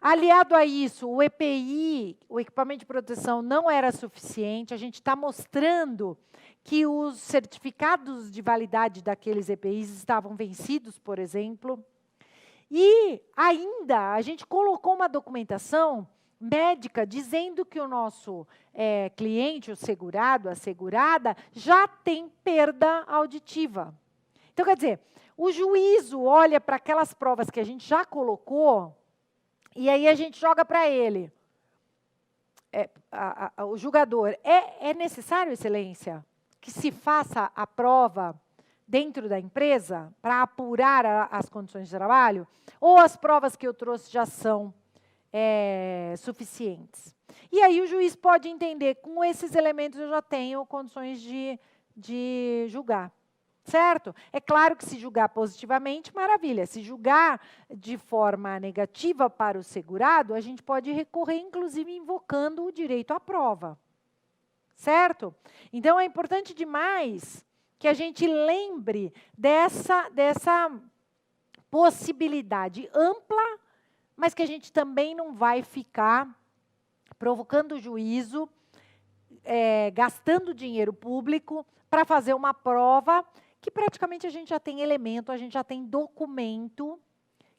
Aliado a isso, o EPI, o equipamento de proteção, não era suficiente. A gente está mostrando que os certificados de validade daqueles EPIs estavam vencidos, por exemplo. E ainda, a gente colocou uma documentação médica dizendo que o nosso cliente, o segurado, a segurada, já tem perda auditiva. Então, quer dizer, o juízo olha para aquelas provas que a gente já colocou, e aí a gente joga para ele. O julgador, é necessário, excelência, que se faça a prova dentro da empresa para apurar as condições de trabalho? Ou as provas que eu trouxe já são suficientes? E aí o juiz pode entender, com esses elementos eu já tenho condições de julgar. Certo? É claro que se julgar positivamente, maravilha. Se julgar de forma negativa para o segurado, a gente pode recorrer, inclusive, invocando o direito à prova. Certo? Então, é importante demais que a gente lembre dessa possibilidade ampla, mas que a gente também não vai ficar provocando juízo, gastando dinheiro público para fazer uma prova que praticamente a gente já tem elemento, a gente já tem documento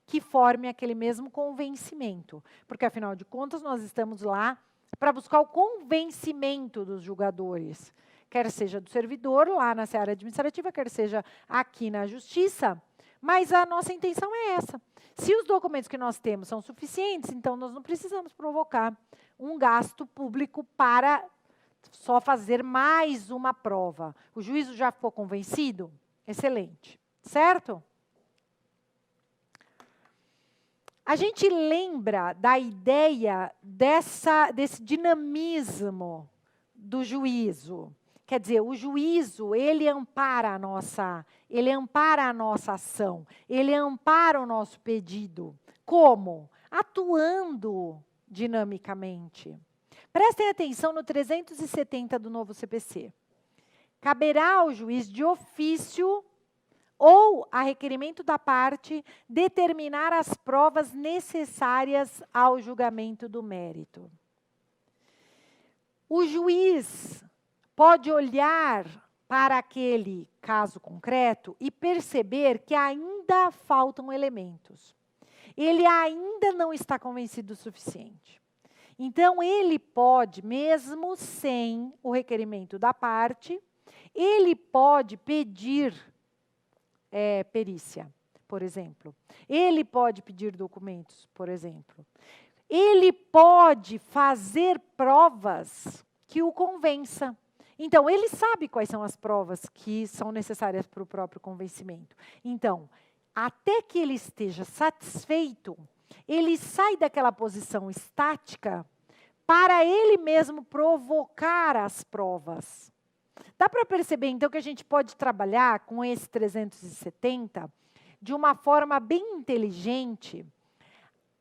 que forme aquele mesmo convencimento. Porque, afinal de contas, nós estamos lá para buscar o convencimento dos julgadores. Quer seja do servidor, lá na seara administrativa, quer seja aqui na justiça, mas a nossa intenção é essa. Se os documentos que nós temos são suficientes, então nós não precisamos provocar um gasto público para só fazer mais uma prova. O juízo já ficou convencido? Excelente. Certo? A gente lembra da ideia desse dinamismo do juízo. Quer dizer, o juízo, ele ampara a nossa ação, ele ampara o nosso pedido. Como? Atuando dinamicamente. Prestem atenção no 370 do novo CPC. Caberá ao juiz de ofício ou, a requerimento da parte, determinar as provas necessárias ao julgamento do mérito. O juiz pode olhar para aquele caso concreto e perceber que ainda faltam elementos. Ele ainda não está convencido o suficiente. Então, ele pode, mesmo sem o requerimento da parte, ele pode pedir perícia, por exemplo. Ele pode pedir documentos, por exemplo. Ele pode fazer provas que o convença. Então, ele sabe quais são as provas que são necessárias para o próprio convencimento. Então, até que ele esteja satisfeito, ele sai daquela posição estática para ele mesmo provocar as provas. Dá para perceber, então, que a gente pode trabalhar com esse 370 de uma forma bem inteligente,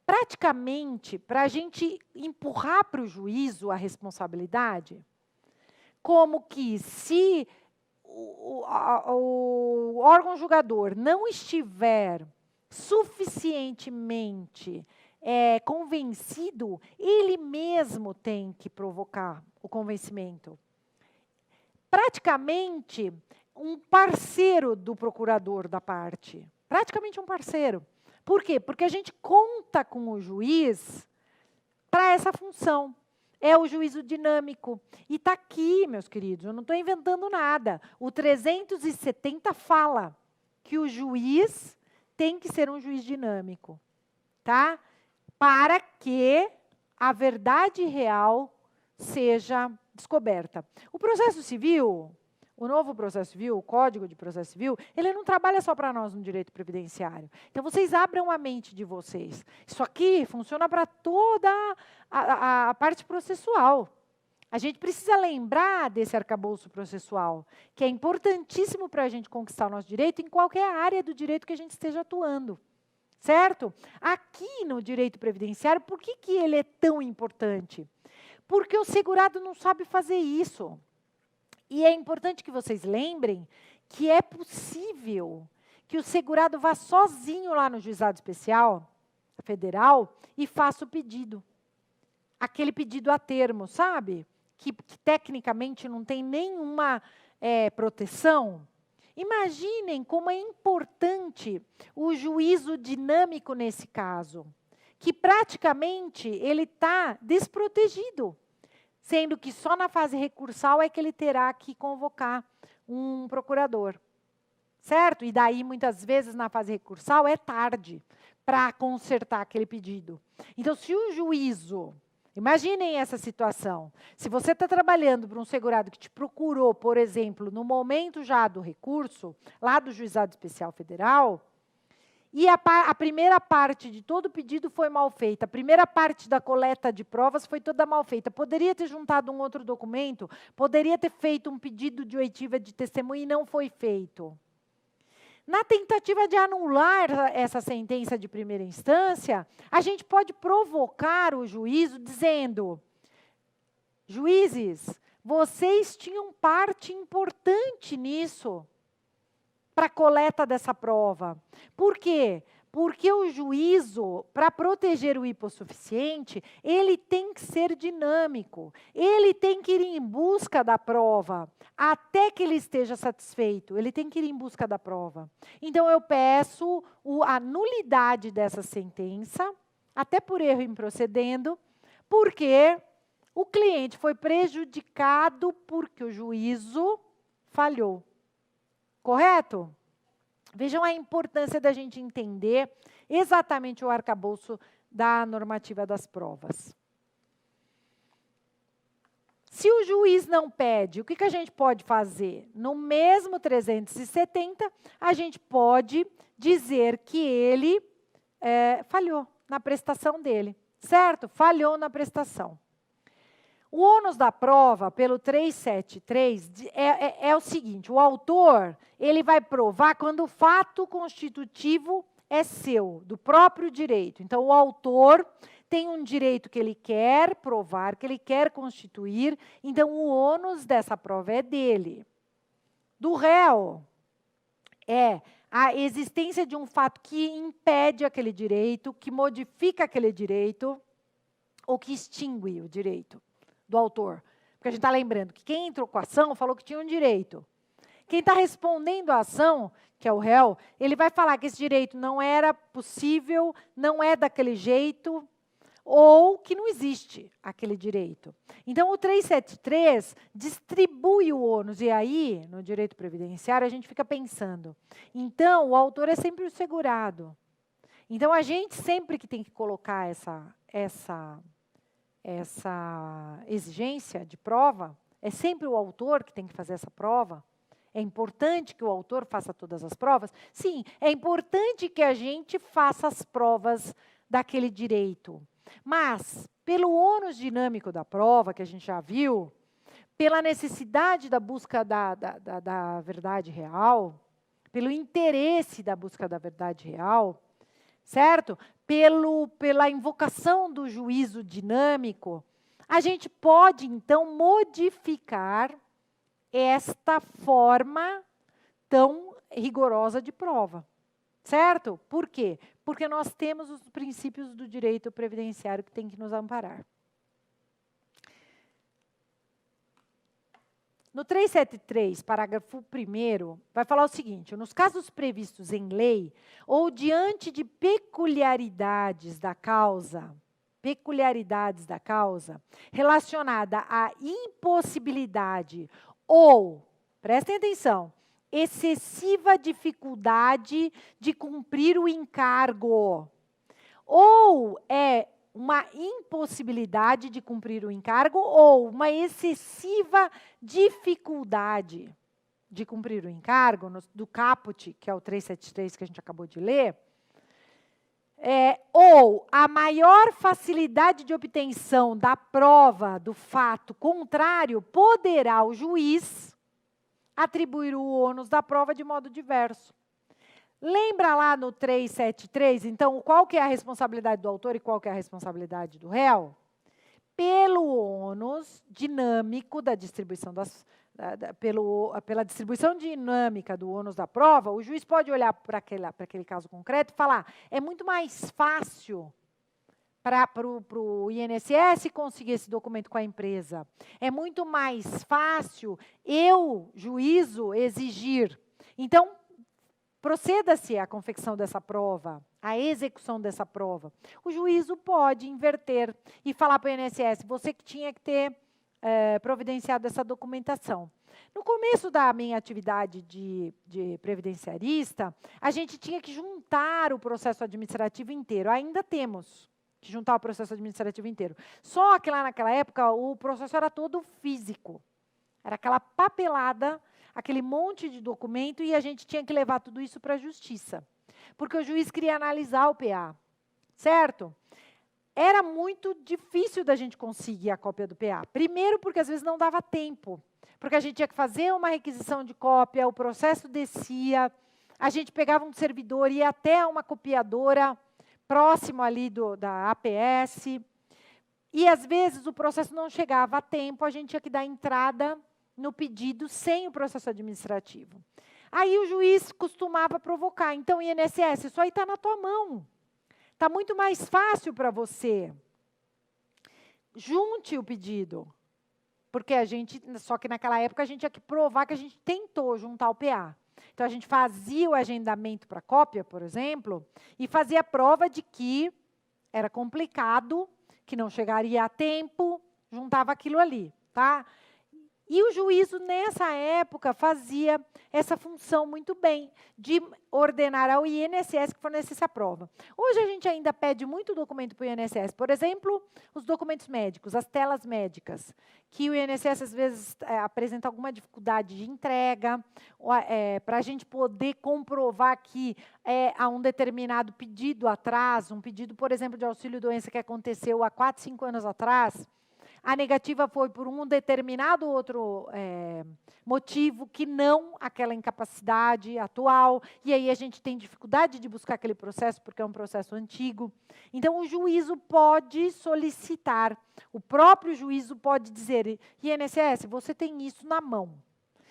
praticamente para a gente empurrar para o juízo a responsabilidade, como que se o órgão julgador não estiver suficientemente convencido, ele mesmo tem que provocar o convencimento. Praticamente um parceiro do procurador da parte. Praticamente um parceiro. Por quê? Porque a gente conta com o juiz para essa função. É o juízo dinâmico. E está aqui, meus queridos, eu não estou inventando nada. O 370 fala que o juiz tem que ser um juiz dinâmico. Tá? Para que a verdade real seja descoberta. O processo civil, o novo processo civil, o Código de Processo Civil, ele não trabalha só para nós no direito previdenciário. Então, vocês abram a mente de vocês. Isso aqui funciona para toda a parte processual. A gente precisa lembrar desse arcabouço processual, que é importantíssimo para a gente conquistar o nosso direito em qualquer área do direito que a gente esteja atuando. Certo? Aqui no direito previdenciário, por que ele é tão importante? Porque o segurado não sabe fazer isso. E é importante que vocês lembrem que é possível que o segurado vá sozinho lá no juizado especial Federal e faço o pedido. Aquele pedido a termo, sabe? Que tecnicamente não tem nenhuma proteção. Imaginem como é importante o juízo dinâmico nesse caso, que praticamente ele está desprotegido, sendo que só na fase recursal é que ele terá que convocar um procurador, certo? E daí, muitas vezes, na fase recursal, é tarde para consertar aquele pedido. Então, se o juízo... Imaginem essa situação. Se você está trabalhando para um segurado que te procurou, por exemplo, no momento já do recurso, lá do Juizado Especial Federal, e a primeira parte de todo o pedido foi mal feita, a primeira parte da coleta de provas foi toda mal feita. Poderia ter juntado um outro documento, poderia ter feito um pedido de oitiva de testemunha e não foi feito. Na tentativa de anular essa sentença de primeira instância, a gente pode provocar o juízo dizendo: juízes, vocês tinham parte importante nisso para a coleta dessa prova. Por quê? Porque o juízo, para proteger o hipossuficiente, ele tem que ser dinâmico. Ele tem que ir em busca da prova, até que ele esteja satisfeito. Ele tem que ir em busca da prova. Então, eu peço a nulidade dessa sentença, até por erro improcedendo, porque o cliente foi prejudicado porque o juízo falhou. Correto? Vejam a importância da gente entender exatamente o arcabouço da normativa das provas. Se o juiz não pede, o que a gente pode fazer? No mesmo 370, a gente pode dizer que ele falhou na prestação dele, certo? Falhou na prestação. O ônus da prova, pelo 373, é o seguinte: o autor ele vai provar quando o fato constitutivo é seu, do próprio direito. Então, o autor tem um direito que ele quer provar, que ele quer constituir, então o ônus dessa prova é dele. Do réu, é a existência de um fato que impede aquele direito, que modifica aquele direito, ou que extingue o direito do autor. Porque a gente está lembrando que quem entrou com a ação falou que tinha um direito. Quem está respondendo à ação, que é o réu, ele vai falar que esse direito não era possível, não é daquele jeito, ou que não existe aquele direito. Então, o 373 distribui o ônus. E aí, no direito previdenciário, a gente fica pensando. Então, o autor é sempre o segurado. Então, a gente sempre que tem que colocar essa exigência de prova, é sempre o autor que tem que fazer essa prova. É importante que o autor faça todas as provas? Sim, é importante que a gente faça as provas daquele direito. Mas, pelo ônus dinâmico da prova, que a gente já viu, pela necessidade da busca da verdade real, pelo interesse da busca da verdade real, certo? Pela invocação do juízo dinâmico, a gente pode, então, modificar esta forma tão rigorosa de prova, certo? Por quê? Porque nós temos os princípios do direito previdenciário que tem que nos amparar. No 373, parágrafo 1º, vai falar o seguinte: nos casos previstos em lei ou diante de peculiaridades da causa relacionada à impossibilidade ou, prestem atenção, excessiva dificuldade de cumprir o encargo, ou uma impossibilidade de cumprir o encargo ou uma excessiva dificuldade de cumprir o encargo, do caput, que é o 373 que a gente acabou de ler, ou a maior facilidade de obtenção da prova do fato contrário, poderá o juiz atribuir o ônus da prova de modo diverso. Lembra lá no 373, então, qual que é a responsabilidade do autor e qual que é a responsabilidade do réu? pelo ônus dinâmico da distribuição pela distribuição dinâmica do ônus da prova, o juiz pode olhar para aquele caso concreto e falar, é muito mais fácil para o INSS conseguir esse documento com a empresa. É muito mais fácil eu, juízo, exigir. Então, proceda-se à confecção dessa prova, à execução dessa prova. O juízo pode inverter e falar para o INSS, você que tinha que ter providenciado essa documentação. No começo da minha atividade de previdenciarista, a gente tinha que juntar o processo administrativo inteiro. Ainda temos que juntar o processo administrativo inteiro. Só que lá naquela época, o processo era todo físico. Era aquela papelada, aquele monte de documento, e a gente tinha que levar tudo isso para a justiça. Porque o juiz queria analisar o PA, certo? Era muito difícil da gente conseguir a cópia do PA. Primeiro, porque às vezes não dava tempo. Porque a gente tinha que fazer uma requisição de cópia, o processo descia, a gente pegava um servidor, ia até uma copiadora próximo ali da APS, e às vezes o processo não chegava a tempo, a gente tinha que dar entrada no pedido sem o processo administrativo. Aí o juiz costumava provocar, então, INSS, isso aí está na tua mão. Está muito mais fácil para você. Junte o pedido. Porque só que naquela época a gente tinha que provar que a gente tentou juntar o PA. Então, a gente fazia o agendamento para cópia, por exemplo, e fazia a prova de que era complicado, que não chegaria a tempo, juntava aquilo ali, tá? E o juízo, nessa época, fazia essa função muito bem, de ordenar ao INSS que fornecesse a prova. Hoje, a gente ainda pede muito documento para o INSS. Por exemplo, os documentos médicos, as telas médicas, que o INSS, às vezes, apresenta alguma dificuldade de entrega, para a gente poder comprovar que há um determinado pedido atrás, um pedido, por exemplo, de auxílio-doença que aconteceu há 4, 5 anos atrás. A negativa foi por um determinado outro motivo, que não aquela incapacidade atual, e aí a gente tem dificuldade de buscar aquele processo, porque é um processo antigo. Então, o juízo pode solicitar, o próprio juízo pode dizer, INSS, você tem isso na mão.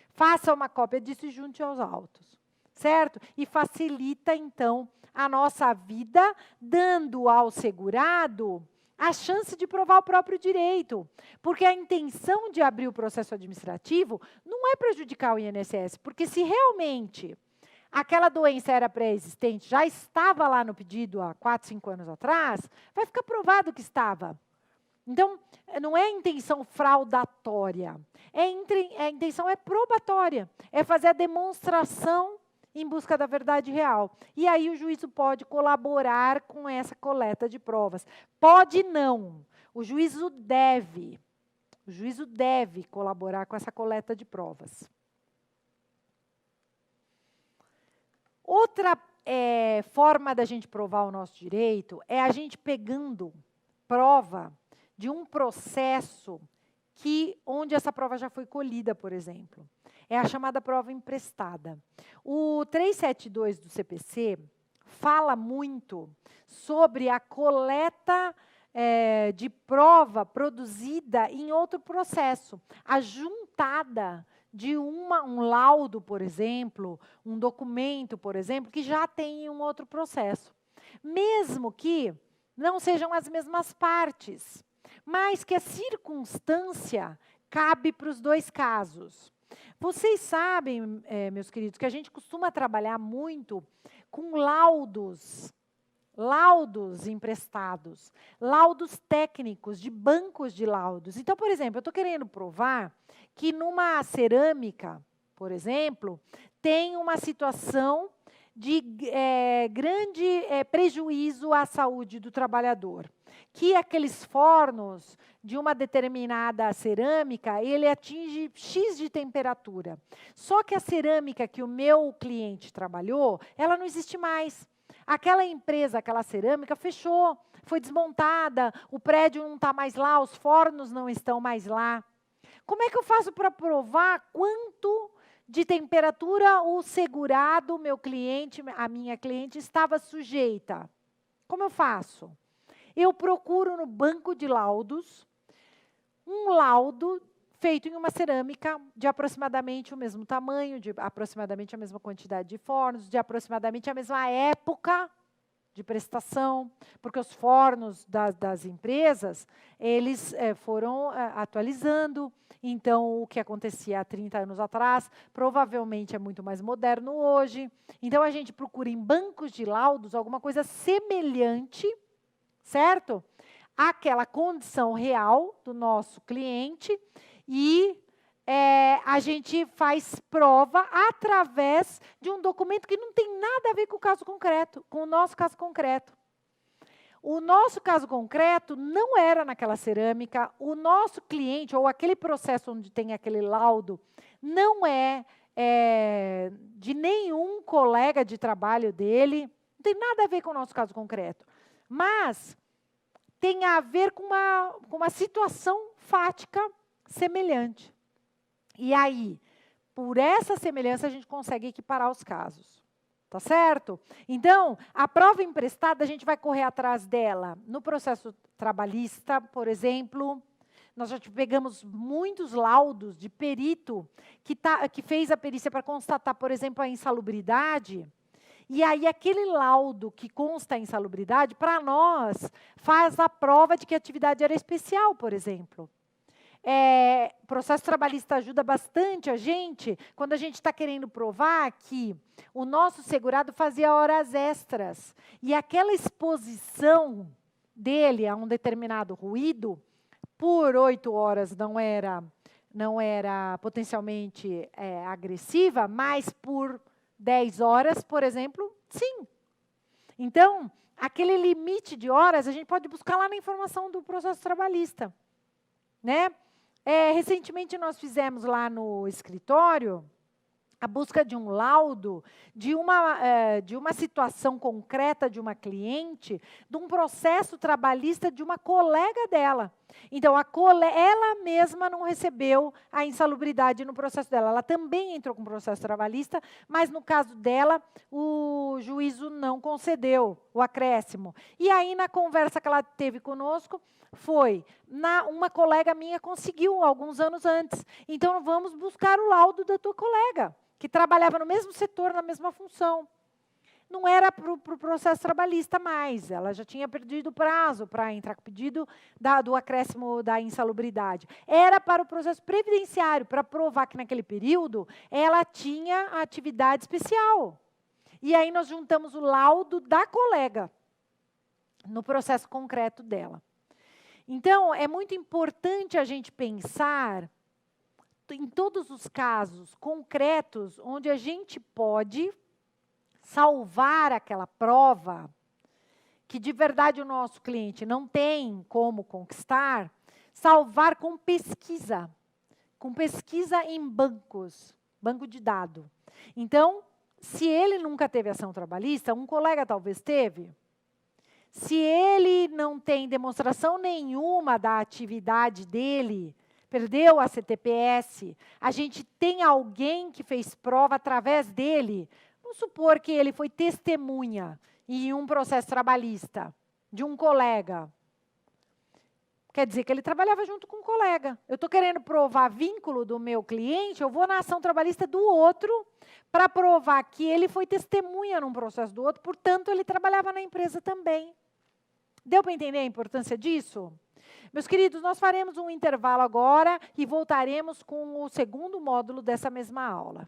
Faça uma cópia disso e junte aos autos, certo? E facilita, então, a nossa vida, dando ao segurado a chance de provar o próprio direito. Porque a intenção de abrir o processo administrativo não é prejudicar o INSS, porque se realmente aquela doença era pré-existente, já estava lá no pedido há 4, 5 anos atrás, vai ficar provado que estava. Então, não é intenção fraudatória, a intenção é probatória, é fazer a demonstração em busca da verdade real. E aí o juízo pode colaborar com essa coleta de provas. Pode não, o juízo deve colaborar com essa coleta de provas. Outra forma da gente provar o nosso direito é a gente pegando prova de um processo onde essa prova já foi colhida, por exemplo. É a chamada prova emprestada. O 372 do CPC fala muito sobre a coleta de prova produzida em outro processo. A juntada de um laudo, por exemplo, um documento, por exemplo, que já tem um outro processo. Mesmo que não sejam as mesmas partes, mas que a circunstância cabe para os dois casos. Vocês sabem, meus queridos, que a gente costuma trabalhar muito com laudos emprestados, laudos técnicos, de bancos de laudos. Então, por exemplo, eu estou querendo provar que numa cerâmica, por exemplo, tem uma situação de grande prejuízo à saúde do trabalhador. Que aqueles fornos de uma determinada cerâmica, ele atinge X de temperatura. Só que a cerâmica que o meu cliente trabalhou, ela não existe mais. Aquela empresa, aquela cerâmica, fechou, foi desmontada, o prédio não está mais lá, os fornos não estão mais lá. Como é que eu faço para provar quanto de temperatura o segurado, meu cliente, a minha cliente, estava sujeita? Como eu faço? Eu procuro no banco de laudos um laudo feito em uma cerâmica de aproximadamente o mesmo tamanho, de aproximadamente a mesma quantidade de fornos, de aproximadamente a mesma época de prestação, porque os fornos das empresas, eles foram atualizando. Então, o que acontecia há 30 anos atrás, provavelmente é muito mais moderno hoje. Então, a gente procura em bancos de laudos alguma coisa semelhante, certo? Àquela condição real do nosso cliente e a gente faz prova através de um documento que não tem nada a ver com o caso concreto, com o nosso caso concreto. O nosso caso concreto não era naquela cerâmica, o nosso cliente, ou aquele processo onde tem aquele laudo, não é de nenhum colega de trabalho dele, não tem nada a ver com o nosso caso concreto. Mas tem a ver com uma situação fática semelhante. E aí, por essa semelhança, a gente consegue equiparar os casos. Tá certo? Então, a prova emprestada, a gente vai correr atrás dela no processo trabalhista, por exemplo. Nós já pegamos muitos laudos de perito que fez a perícia para constatar, por exemplo, a insalubridade. E aí, aquele laudo que consta a insalubridade, para nós, faz a prova de que a atividade era especial, por exemplo. O processo trabalhista ajuda bastante a gente quando a gente está querendo provar que o nosso segurado fazia horas extras e aquela exposição dele a um determinado ruído por 8 horas não era potencialmente agressiva, mas por 10 horas, por exemplo, sim. Então, aquele limite de horas a gente pode buscar lá na informação do processo trabalhista, né? Recentemente, nós fizemos lá no escritório a busca de um laudo de uma situação concreta de uma cliente, de um processo trabalhista de uma colega dela. Então, ela mesma não recebeu a insalubridade no processo dela. Ela também entrou com processo trabalhista, mas no caso dela, o juízo não concedeu o acréscimo. E aí, na conversa que ela teve conosco, uma colega minha conseguiu alguns anos antes. Então, vamos buscar o laudo da tua colega, que trabalhava no mesmo setor, na mesma função. Não era para o processo trabalhista mais, ela já tinha perdido o prazo para entrar com o pedido do acréscimo da insalubridade. Era para o processo previdenciário, para provar que naquele período ela tinha atividade especial. E aí nós juntamos o laudo da colega no processo concreto dela. Então, é muito importante a gente pensar em todos os casos concretos onde a gente pode salvar aquela prova que de verdade o nosso cliente não tem como conquistar, salvar com pesquisa em banco de dados. Então, se ele nunca teve ação trabalhista, um colega talvez teve. Se ele não tem demonstração nenhuma da atividade dele, perdeu a CTPS, a gente tem alguém que fez prova através dele. Vamos supor que ele foi testemunha em um processo trabalhista de um colega. Quer dizer que ele trabalhava junto com um colega. Eu estou querendo provar vínculo do meu cliente, eu vou na ação trabalhista do outro para provar que ele foi testemunha num processo do outro, portanto, ele trabalhava na empresa também. Deu para entender a importância disso? Meus queridos, nós faremos um intervalo agora e voltaremos com o segundo módulo dessa mesma aula.